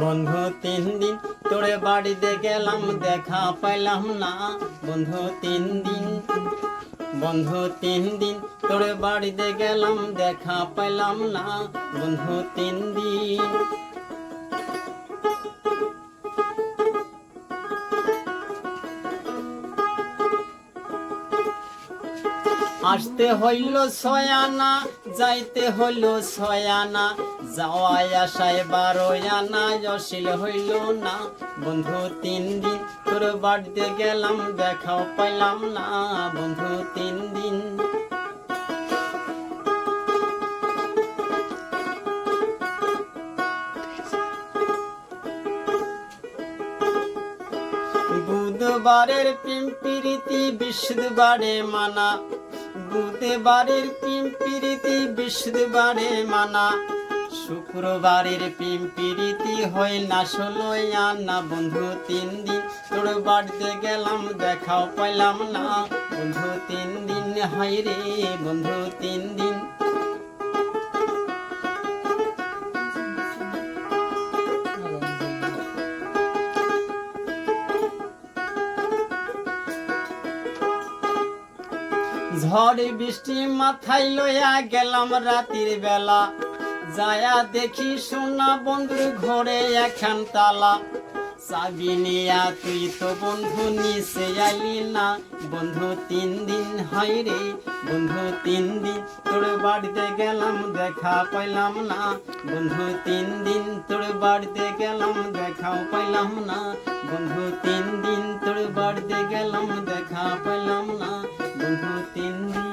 বন্ধু 3 দিন তোরে বাড়িতে গেলাম দেখা পাইলাম না। বন্ধু 3 দিন, বন্ধু 3 দিন তোরে বাড়িতে গেলাম দেখা পাইলাম না। বন্ধু 3 দিন। আসতে হইল 6 আনা, যাইতে হইল 6 আনা, যাওয়ায় আসায় 12 আনা, অশীল হইল না। বন্ধু 3 দিন তোর বাড়িতে গেলাম দেখাও পাইলাম না। বন্ধু 3 দিন। বুধবারের প্রেম প্রীতি বৃহস্পতিবারে মানা, বুধবারের প্রেম প্রীতি বৃহস্পতিবারে মানা, শুক্রবারের প্রেম প্রীতি হয় না 16 আনা। বন্ধু 3 দিন তোর বাড়িতে গেলাম দেখাও পাইলাম না। বন্ধু 3 দিন, হাই রে বন্ধু 3 দিন। ঝড় বৃষ্টি মাথায় লইয়া গেলাম রাতের বেলা, যায়া দেখি সোনা বন্ধুর ঘরে একখান তালা। চাবি নিয়া তুই তো বন্ধু নিচে আইলি না। বন্ধু 3 দিন, হাই রে বন্ধু 3 দিন তোর বাড়িতে গেলাম দেখা পাইলাম না। বন্ধু 3 দিন তোর বাড়িতে গেলাম দেখাও পাইলাম না। বন্ধু 3 দিন তোর বাড়িতে গেলাম দেখা পাইলাম না। বন্ধু 3 দিন।